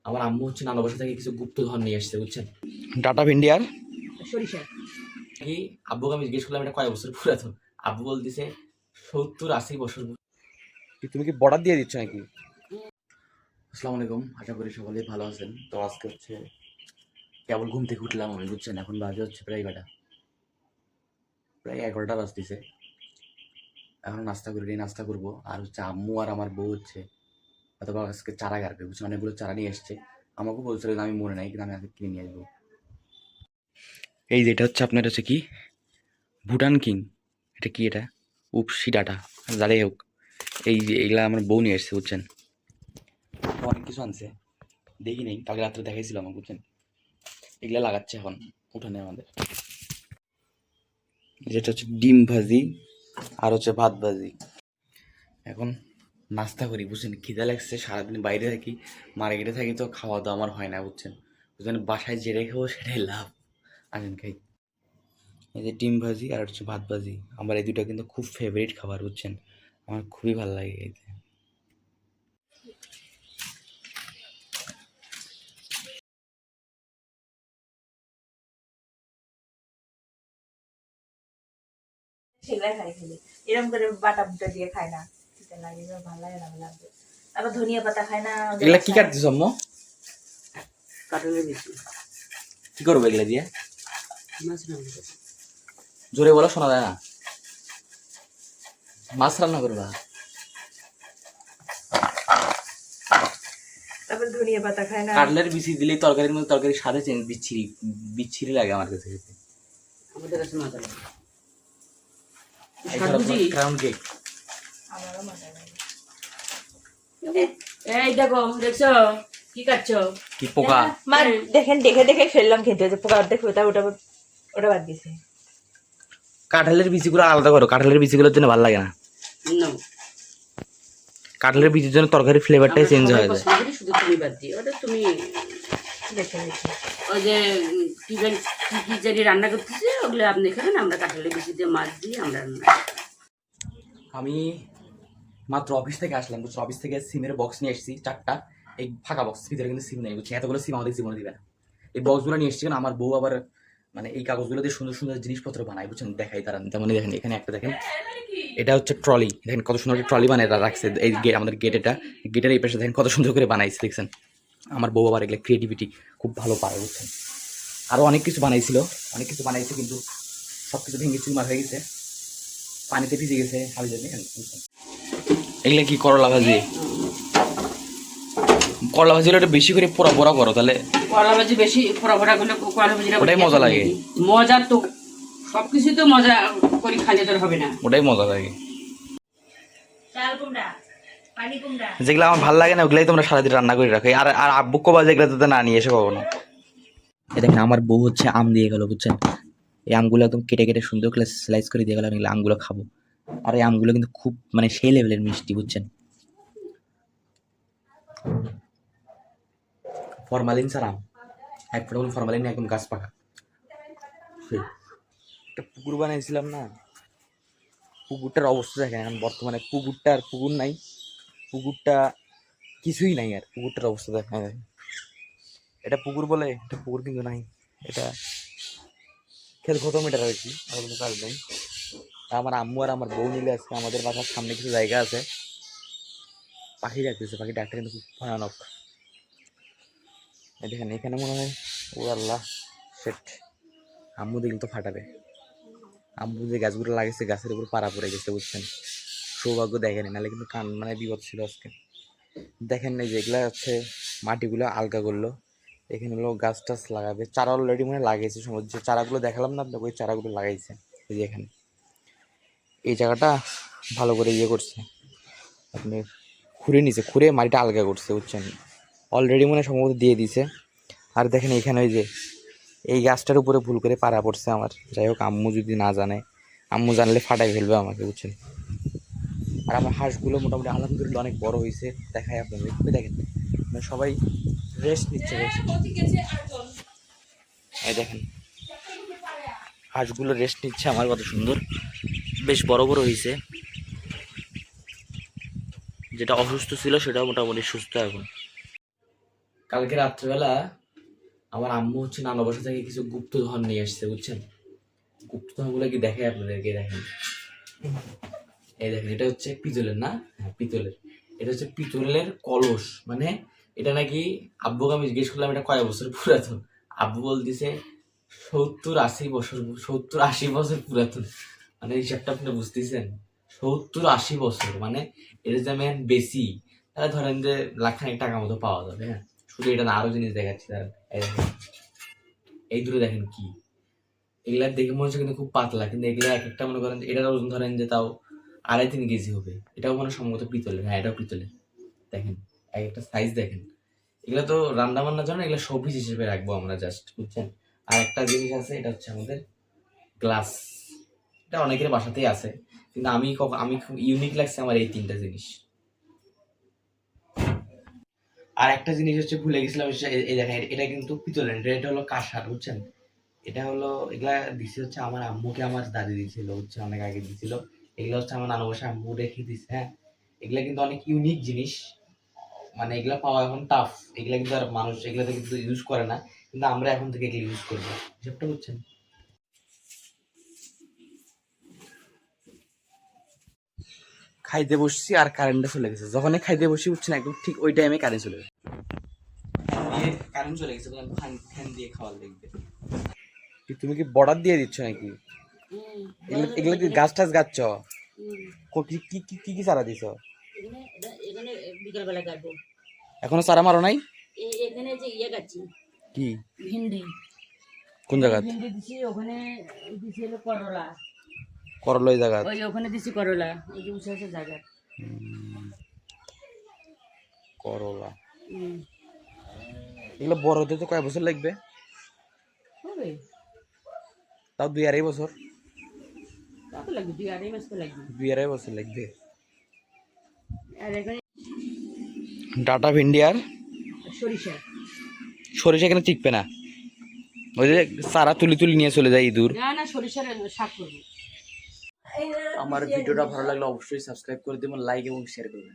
আমার আম্মু হচ্ছে নানা বাসা থেকে কিছু গুপ্তধন নিয়ে আসছে বুঝছেন। ডাটা ভিন্ডি আর সরিষা কি আব্বুকে আমি জিজ্ঞেস করলাম এটা কয় বছর পুরাতন, আব্বু বলতেছে 70-80 বছর। তুমি কি বর্ডার দিয়ে দিচ্ছ নাকি? আসসালামু আলাইকুম, আশা করি সকলেই ভালো আছেন। তো আজকে হচ্ছে কেবল ঘুম থেকে উঠলাম আমি বুঝছেন, এখন বাজে হচ্ছে প্রায় 11টা বাজতেছে। এখন নাস্তা করি, নাস্তা করবো। আর হচ্ছে আম্মু আর আমার বউ হচ্ছে অথবা আজকে চারা গাড়বে বুঝছেন, অনেকগুলো চারা নিয়ে এসছে। আমাকেও বলছিল আমি মনে নাই, কিন্তু আমি আজকে কিনে নিয়ে আসবো। এই যে এটা হচ্ছে আপনার হচ্ছে কি ভুটান কিং, এটা কি এটা উপসি ডাটা যাই হোক, এই যে এগুলা আমার বউ নিয়ে এসছে বুঝছেন। অনেক কিছু আনছে, দেখি নেই, কালকে রাত্রে দেখাইছিল আমার বুঝছেন। এগুলা লাগাচ্ছে এখন উঠানে আমাদের। যেটা হচ্ছে ডিম ভাজি আর হচ্ছে ভাত ভাজি। এখন নাস্তা করি বুঝছেন, খিদা লাগছে, সারাদিন বাইরে থাকি, মার্কেটে থাকি, তো খাওয়া দাওয়া আমার হয় না বুঝছেন। বুঝছেন বাসায় যেটাই খাবো সেটাই লাভ, আসেন খাই। এই যে ডিম ভাজি আর হচ্ছে ভাত ভাজি, আমার এই দুটো কিন্তু খুব ফেভারিট খাবার বুঝছেন, আমার খুবই ভালো লাগে খেতে। সেগুলাই খাই খেলে এরকম করে বাটা বুটা দিয়ে খায় না, খেতে লাগে ভালো লাগে না, ভালো লাগবে। আবার ধনিয়া পাতা খায় না। এগুলা কি কাটতেছ আম্মু? কাটলের বেশি কি করবো এগুলা দিয়ে? মাছ রান্না করে। জোরে বলো, শোনা যায় না। মাছ রান্না করবা? তারপর ধনিয়া পাতা খায় না। কাটলের বিচি দিলেই তরকারির মধ্যে তরকারি স্বাদে চেঞ্জ, বিচ্ছিরি বিচ্ছিরি লাগে আমার কাছে খেতে। আমাদের কাছে মজা লাগে। ক্রাউন কেক আমারও মজা লাগে। এই দেখো, দেখছো কি কাটছো? কি পোকা? মা দেখেন, দেখে দেখে ফেললাম খেতে, যে পোকা অর্ধেক ওটা ওটা ওটা বাদ দিছে। কাঁঠালের বিচিগুলো আলাদা করো, কাঁঠালের বিচিগুলোর জন্য ভালো লাগে না। না, কাঁঠালের বিচির জন্য তরকারির ফ্লেভারটাই চেঞ্জ হয়ে যায়। শুধু তুমি বাদ দিও, ওটা তুমি দেখে দেখে ওই যে কি জানি কি জানি রান্না করতেছে ওগুলো আপনি খাবেন, আমরা কাঁঠালের বেশি দিয়ে মাছ দিয়ে আমরা রান্না করি। আমি মাত্র অফিস থেকে আসলাম বুঝছো, অফিস থেকে সিমের বক্স নিয়ে এসেছি 4টা। এই ফাঁকা বক্স, ভিতরে কিন্তু সিম নেই বুঝছি, এতগুলো সিম আমাদের জীবনে দিবে না। এই বক্সগুলো নিয়ে এসেছি, কারণ আমার বউ আবার মানে এই কাগজগুলো দিয়ে সুন্দর সুন্দর জিনিসপত্র বানায় বুঝছেন, দেখাই তারা। তেমন দেখেন এখানে একটা দেখেন, এটা হচ্ছে ট্রলি, দেখেন কত সুন্দর ট্রলি বানায় রাখছে। এই আমাদের গেট, এটা গেটের এই পাশে দেখেন কত সুন্দর করে বানাইছে দেখছেন। আমার বউ আবার এগুলো ক্রিয়েটিভিটি খুব ভালো পারে বুঝছেন। আরও অনেক কিছু বানাইছিল, অনেক কিছু বানাইছে, কিন্তু সব কিছু ভেঙে চুরমার হয়ে গেছে, পানিতে ভিজে গেছে হাবি জানি বুঝছেন। এগুলো কি করলা ভাজি? করলা ভাজি একটু বেশি করে পোড়া পোড়া করো, তাহলে করলা ভাজি বেশি ফোড়া ফোড়া করলে করলা ভাজিটা ওটাই মজা লাগে। মজা তো সবকিছু তো মজা করে খাইলে তোর হবে না। ওটাই মজা লাগে। চাল কুমড়া, পানি কুমড়া। যেগুলো আমার ভালো লাগে না ওগুলাই তোমরা সারাদিন রান্না করে রাখো। আর আর আব্বু কবা যেগুলো তো না নিয়ে এসে কখনো। এই দেখেন আমার বউ হচ্ছে আম দিয়ে গেল বুঝছেন, এই আমগুলো একদম কেটে কেটে সুন্দর করে স্লাইস করে দিয়ে গেল, আমি এগুলো আমগুলো খাবো। আর এই আমগুলো কিন্তু খুব মানে সেই লেভেলের মিষ্টি বুঝছেন, ফরমালিন ছাড়া আম, এক ফোঁটা ফরমালিন একদম গাছ পাকা। একটা পুকুর বানাইছিলাম না, পুকুরটার অবস্থা দেখেন এখন বর্তমানে, পুকুরটা আর পুকুর নাই, পুকুরটা কিছুই নাই, আর পুকুরটার অবস্থা দেখেন। এটা পুকুর বলে, এটা পুকুর কিন্তু নাই, এটা খেল খতম, এটা রয়েছি আর কোনো কাজ নেই। আমার আম্মু আর আমার বউ মিলে আজকে আমাদের বাসার সামনে কিছু জায়গা আছে, পাখি ডাকতেছে, পাখি ডাকটা কিন্তু খুব ভয়ানক। দেখেন এখানে মনে হয়, ও আল্লাহ সেট, আম্মু দেখলে তো ফাটাবে। আম্মু যে গাছগুলো লাগিয়েছে গাছের উপর পাড়া পড়ে গেছে বুঝছেন, সৌভাগ্য দেখেনি, নাহলে কিন্তু কান মানে বিপদ ছিল আজকে। দেখেন না যেগুলা হচ্ছে মাটিগুলো আলগা করলো, এখানে হলো গাছ টাছ লাগাবে, চারা অলরেডি মনে লাগিয়েছে, সমুদ্র যে চারাগুলো দেখালাম না আপনাকে, ওই চারাগুলো লাগাইছে। এই যে এখানে এই জায়গাটা ভালো করে ইয়ে করছে, আপনি খুঁড়ে নিছে, খুঁড়ে মাটিটা আলগা করছে বুঝছেন, অলরেডি মনে সম্ভবত দিয়ে দিছে। আর দেখেন এখানে ওই যে এই গাছটার উপরে ভুল করে পাড়া পড়ছে আমার, যাই হোক আম্মু যদি না জানে, আম্মু জানলে ফাটাই ফেলবে আমাকে বুঝছেন। আর আমার হাঁসগুলো মোটামুটি আলহামদুলিল্লাহ অনেক বড় হয়েছে, দেখায় আপনাদের, দেখেন মানে সবাই রেস্ট নিচ্ছে, এই দেখেন হাঁসগুলো রেস্ট নিচ্ছে, আমার কত সুন্দর বেশ বড় বড় হয়েছে। যেটা অসুস্থ ছিল সেটাও মোটামুটি সুস্থ এখন। কালকে রাত্রেবেলা আমার আম্মু হচ্ছে নানা বাসা থেকে কিছু গুপ্তধন নিয়ে আসছে, বুঝছেন? গুপ্তধনগুলো কি দেখে আপনাদেরকে, দেখেন। এই দেখেন, এটা হচ্ছে পিতলের, না? হ্যাঁ, পিতলের। এটা হচ্ছে পিতলের কলস। মানে এটা নাকি, আব্বুকে আমি জিজ্ঞেস করলাম এটা কয় বছর পুরাতন। আব্বু বলতেছে 70-80 বছর, 70-80 বছর পুরাতন। মানে হিসাবটা আপনি বুঝতেছেন? 70-80 বছর, মানে এটা যে আমি এখন বেশি, তাহলে ধরেন যে লাখখানেক টাকা মতো পাওয়া যাবে। হ্যাঁ, শুধু এটা না, আরো জিনিস দেখাচ্ছি দাঁড়ান। এই দেখেন, এই দুটো দেখেন কি, এগুলা দেখে মনে হচ্ছে কিন্তু খুব পাতলা, কিন্তু এগুলা এক একটা মনে করেন এটার ওজন ধরেন যে তাও 2.5-3 কেজি হবে। এটাও মানে সম্ভবত পিতলের। হ্যাঁ, এটাও পিতলের। দেখেন এক একটা সাইজ দেখেন। এগুলো তো রান্না বান্নার জন্য, এগুলো শোপিস হিসেবে রাখবো আমরা জাস্ট, বুঝছেন? আর একটা জিনিস আছে, এটা হচ্ছে আমাদের গ্লাস। এটা অনেকের বাসাতেই আছে, কিন্তু আমি খুব ইউনিক লাগছে আমার এই 3টা জিনিস। আর একটা জিনিস হচ্ছে ভুলে গেছিলাম, এই দেখেন, এটা কিন্তু পিতলের, এটা হলো কাঁসার, বুঝছেন? এটা হলো, এগুলা দিছে হচ্ছে আমার আম্মুকে আমার দাদি দিছিল, হচ্ছে অনেক আগে দিছিল। এগুলো হচ্ছে আমার নানু বাসায় আম্মু রেখে দিছে। হ্যাঁ, এগুলা কিন্তু অনেক ইউনিক জিনিস, মানে এগুলা পাওয়া এখন টাফ। এগুলা কিন্তু আর মানুষ এগুলাতে কিন্তু ইউজ করে না, কিন্তু আমরা এখন থেকে এগুলো ইউজ করবো, হিসাবটা বুঝছেন? খাইতে বসছি আর কারেন্টটা চলে গেছে। যখনই খাইতে বসি, বুঝছেন, একদম ঠিক ওই টাইমে কারেন্ট চলে গেছে। কারেন্ট চলে গেছে, ফ্যান দিয়ে খাওয়ার দেখবে। তুমি কি বর্ডার দিয়ে দিচ্ছ নাকি? এগুলো কি গাছ টাছ গাচ্ছ? কি কি কি কি কি চারা দিছ? এখানে বিকালবেলা কাটবো। এখনো চারা মারো নাই? এখানে যে ইয়ে গাচ্ছি, কি ভিন্ডি। কোন জায়গা? ভিন্ডি দিছি, ওখানে দিছি হলো করলা। করলো এই জায়গা? ওই ওখানে দিছি করলা, এই যে উঁচু উঁচু জায়গা। করলা। এগুলো বড় হতে তো কয় বছর লাগবে? হবে তাও 2-2.5 বছর। কত লাগবে? 2-2.5 মাস তো লাগবে। 2-2.5 বছর লাগবে। আর এখানে ডাটা ভিন্ডি আর সরিষা। সরিষা এখানে টিকবে না, ওই যে চারা তুলি তুলি নিয়ে চলে যায় ইঁদুর। না না, সরিষার শাক করবো। আমার ভিডিওটা ভালো লাগলে অবশ্যই সাবস্ক্রাইব করে দেবেন, লাইক এবং শেয়ার করবেন।